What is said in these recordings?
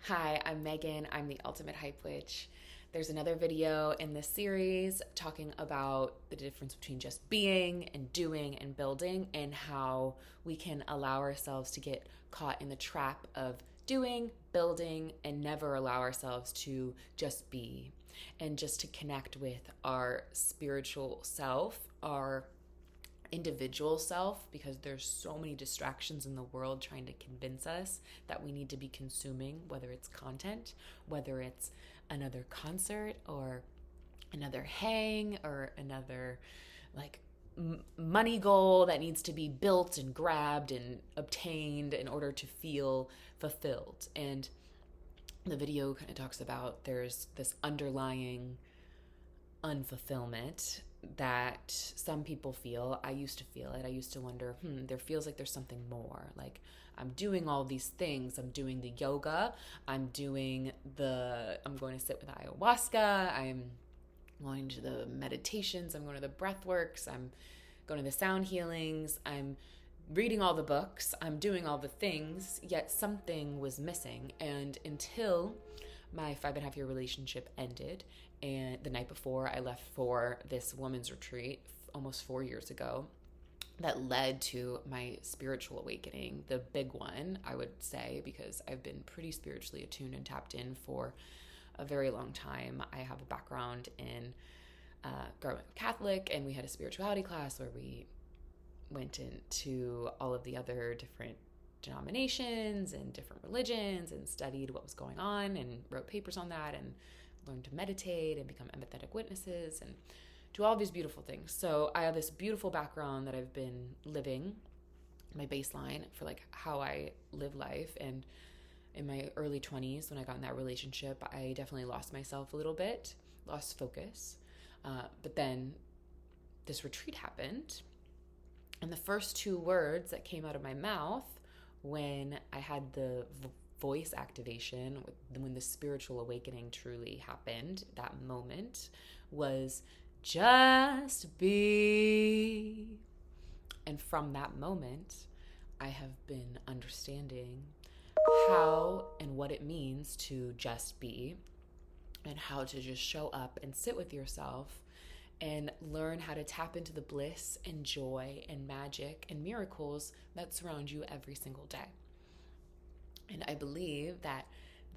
Hi, I'm Megan. I'm the Ultimate Hype Witch. There's another video in this series talking about the difference between just being and doing and building, and how we can allow ourselves to get caught in the trap of doing, building, and never allow ourselves to just be and just to connect with our spiritual self, our individual self, because there's so many distractions in the world trying to convince us that we need to be consuming, whether it's content, whether it's another concert or another hang or another like money goal that needs to be built and grabbed and obtained in order to feel fulfilled. And the video kind of talks about there's this underlying unfulfillment that some people feel. I used to feel it. I used to wonder, there feels like there's something more. Like, I'm doing all these things. I'm doing the yoga. I'm going to sit with ayahuasca. I'm going to the meditations. I'm going to the breath works. I'm going to the sound healings. I'm reading all the books. I'm doing all the things, yet something was missing. And until my 5.5-year relationship ended, and the night before I left for this woman's retreat almost 4 years ago, that led to my spiritual awakening, the big one, I would say, because I've been pretty spiritually attuned and tapped in for a very long time. I have a background in growing up Catholic, and we had a spirituality class where we went into all of the other different denominations and different religions and studied what was going on and wrote papers on that and learned to meditate and become empathetic witnesses and do all these beautiful things. So I have this beautiful background that I've been living, my baseline for like how I live life. And in my early 20s, when I got in that relationship, I definitely lost myself a little bit, lost focus. But then this retreat happened. And the first two words that came out of my mouth when I had the voice activation, when the spiritual awakening truly happened, that moment was just be. And from that moment, I have been understanding how and what it means to just be, and how to just show up and sit with yourself and learn how to tap into the bliss and joy and magic and miracles that surround you every single day. And I believe that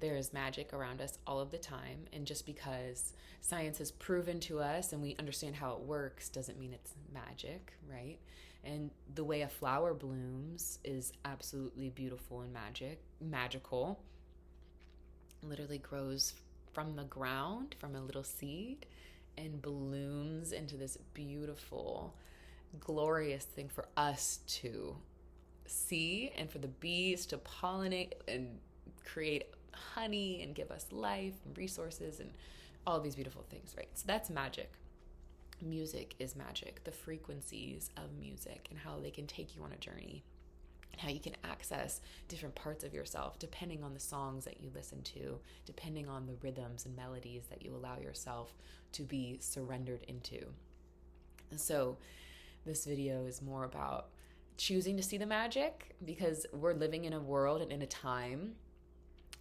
there is magic around us all of the time. And just because science has proven to us and we understand how it works doesn't mean it's magic, right? And the way a flower blooms is absolutely beautiful and magical. It literally grows from the ground, from a little seed, and blooms into this beautiful, glorious thing for us to see, and for the bees to pollinate and create honey and give us life and resources and all these beautiful things, right? So that's magic. Music is magic. The frequencies of music and how they can take you on a journey, and how you can access different parts of yourself depending on the songs that you listen to, depending on the rhythms and melodies that you allow yourself to be surrendered into. And so this video is more about choosing to see the magic, because we're living in a world and in a time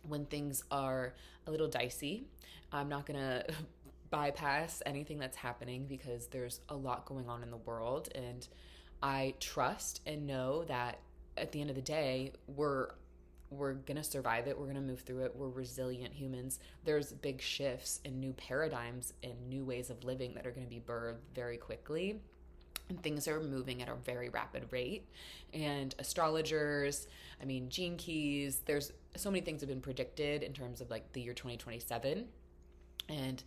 when things are a little dicey. I'm not going to bypass anything that's happening because there's a lot going on in the world, and I trust and know that at the end of the day, we're going to survive it. We're going to move through it. We're resilient humans. There's big shifts and new paradigms and new ways of living that are going to be birthed very quickly. And things are moving at a very rapid rate. And astrologers, gene keys, there's so many things have been predicted in terms of like the year 2027. And,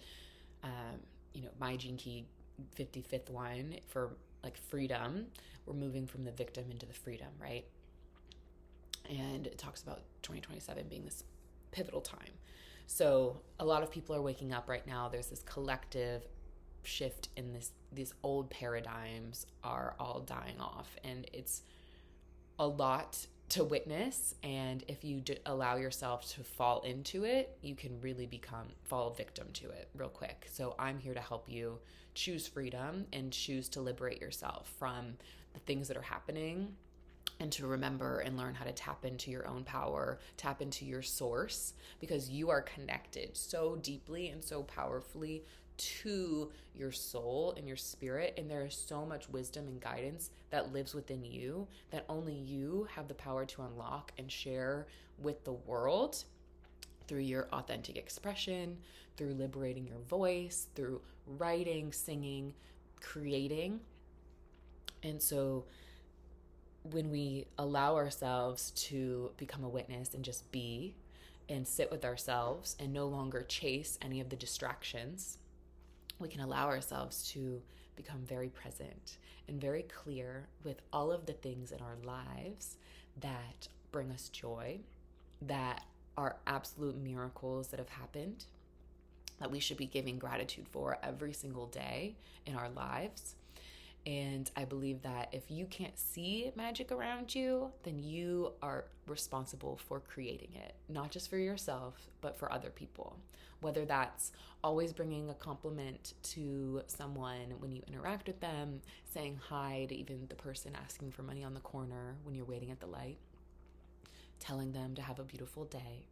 my gene key 55th one for like freedom, we're moving from the victim into the freedom, right? And it talks about 2027 being this pivotal time. So a lot of people are waking up right now. There's this collective shift in these old paradigms are all dying off, and it's a lot to witness. And if you allow yourself to fall into it, you can really fall victim to it real quick. So I'm here to help you choose freedom and choose to liberate yourself from the things that are happening and to remember and learn how to tap into your own power, tap into your source, because you are connected so deeply and so powerfully to your soul and your spirit. And there is so much wisdom and guidance that lives within you that only you have the power to unlock and share with the world through your authentic expression, through liberating your voice, through writing, singing, creating. And so when we allow ourselves to become a witness and just be and sit with ourselves and no longer chase any of the distractions, we can allow ourselves to become very present and very clear with all of the things in our lives that bring us joy, that are absolute miracles that have happened, that we should be giving gratitude for every single day in our lives. And I believe that if you can't see magic around you, then you are responsible for creating it, not just for yourself, but for other people. Whether that's always bringing a compliment to someone when you interact with them, saying hi to even the person asking for money on the corner when you're waiting at the light, telling them to have a beautiful day,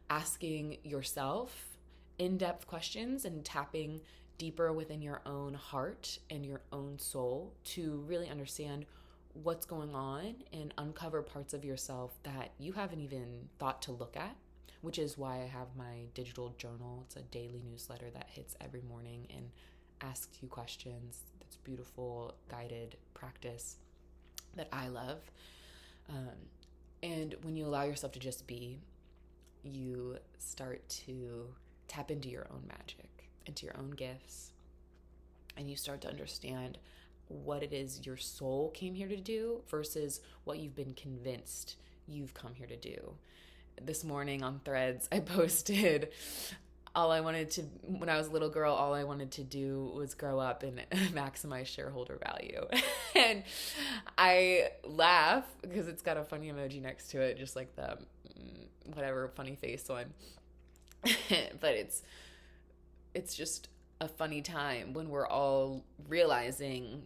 asking yourself in-depth questions and tapping deeper within your own heart and your own soul to really understand what's going on and uncover parts of yourself that you haven't even thought to look at, which is why I have my digital journal. It's a daily newsletter that hits every morning and asks you questions. It's beautiful, guided practice that I love. And when you allow yourself to just be, you start to tap into your own magic, into your own gifts, and you start to understand what it is your soul came here to do versus what you've been convinced you've come here to do. This morning on Threads, I posted when I was a little girl, all I wanted to do was grow up and maximize shareholder value. And I laugh because it's got a funny emoji next to it, just like the whatever funny face one. But it's just a funny time when we're all realizing,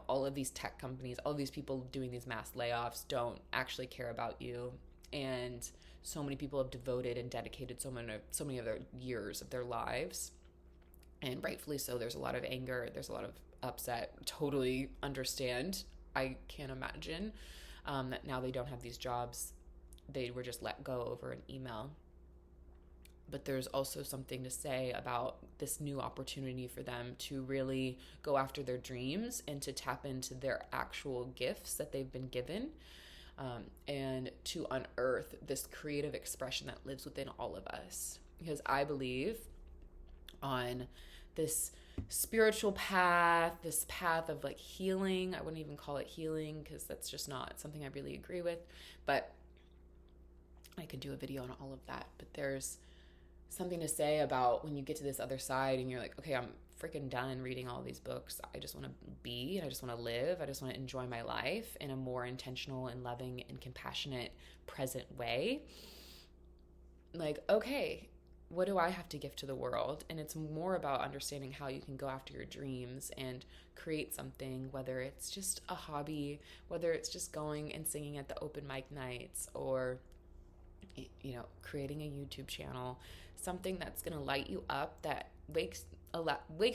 all of these tech companies, all of these people doing these mass layoffs don't actually care about you. And so many people have devoted and dedicated so many of their years of their lives. And rightfully so. There's a lot of anger. There's a lot of upset. Totally understand. I can't imagine that now they don't have these jobs. They were just let go over an email. But there's also something to say about this new opportunity for them to really go after their dreams and to tap into their actual gifts that they've been given, and to unearth this creative expression that lives within all of us. Because I believe on this spiritual path, this path of like healing. I wouldn't even call it healing because that's just not something I really agree with, but I could do a video on all of that. But there's something to say about when you get to this other side and you're like, okay, I'm freaking done reading all these books. I just want to be, I just want to live. I just want to enjoy my life in a more intentional and loving and compassionate, present way. Like, okay, what do I have to give to the world? And it's more about understanding how you can go after your dreams and create something, whether it's just a hobby, whether it's just going and singing at the open mic nights, or creating a YouTube channel, something that's going to light you up, that wakes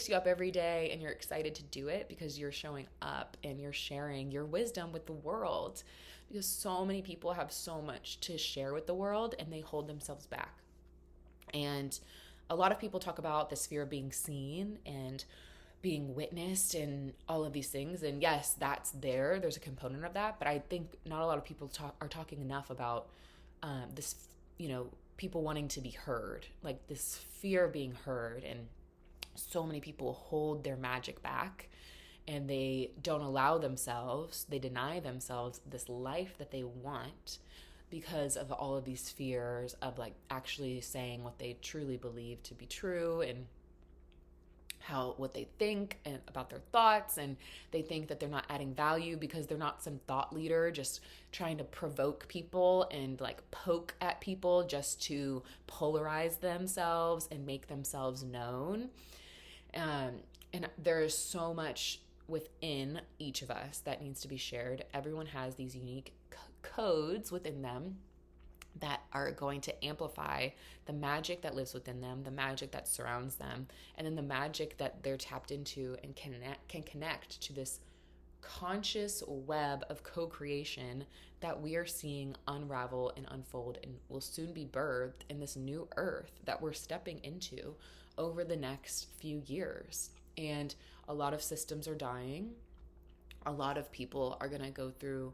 you up every day, and you're excited to do it because you're showing up and you're sharing your wisdom with the world. Because so many people have so much to share with the world and they hold themselves back. And a lot of people talk about this fear of being seen and being witnessed and all of these things. And yes, that's there. There's a component of that. But I think not a lot of people are talking enough about this, people wanting to be heard, like this fear of being heard. And so many people hold their magic back and they don't allow themselves, they deny themselves this life that they want because of all of these fears of like actually saying what they truly believe to be true, and what they think and about their thoughts, and they think that they're not adding value because they're not some thought leader just trying to provoke people and like poke at people just to polarize themselves and make themselves known. And there is so much within each of us that needs to be shared. Everyone has these unique codes within them that are going to amplify the magic that lives within them, the magic that surrounds them, and then the magic that they're tapped into and can connect to this conscious web of co-creation that we are seeing unravel and unfold and will soon be birthed in this new earth that we're stepping into over the next few years. And a lot of systems are dying. A lot of people are going to go through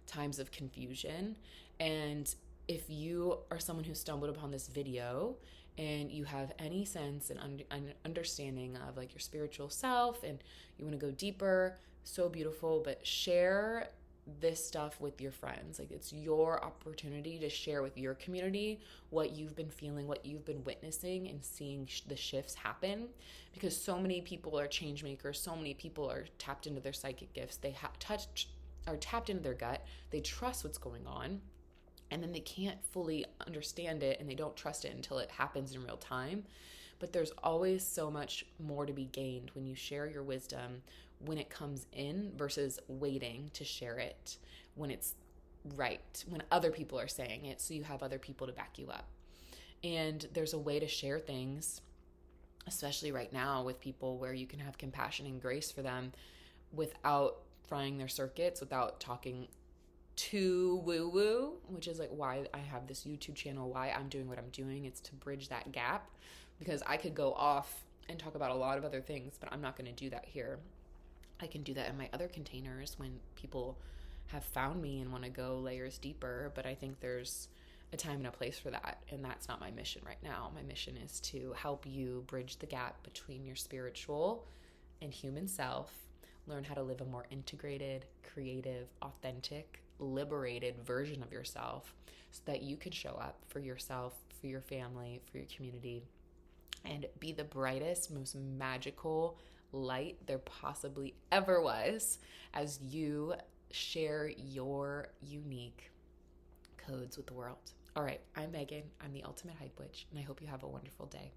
times of confusion. And if you are someone who stumbled upon this video and you have any sense and understanding of like your spiritual self and you want to go deeper, so beautiful, but share this stuff with your friends. Like, it's your opportunity to share with your community what you've been feeling, what you've been witnessing and seeing the shifts happen, because so many people are change makers. So many people are tapped into their psychic gifts. They are tapped into their gut. They trust what's going on, and then they can't fully understand it and they don't trust it until it happens in real time. But there's always so much more to be gained when you share your wisdom when it comes in versus waiting to share it when it's right, when other people are saying it, so you have other people to back you up. And there's a way to share things, especially right now with people, where you can have compassion and grace for them without frying their circuits, without talking too woo-woo, which is like why I have this YouTube channel, why I'm doing what I'm doing. It's to bridge that gap, because I could go off and talk about a lot of other things, but I'm not going to do that here. I can do that in my other containers when people have found me and want to go layers deeper, but I think there's a time and a place for that, and that's not my mission right now. My mission is to help you bridge the gap between your spiritual and human self, learn how to live a more integrated, creative, authentic, liberated version of yourself so that you can show up for yourself, for your family, for your community, and be the brightest, most magical light there possibly ever was as you share your unique codes with the world. All right, I'm Megan. I'm the Ultimate Hype Witch, and I hope you have a wonderful day.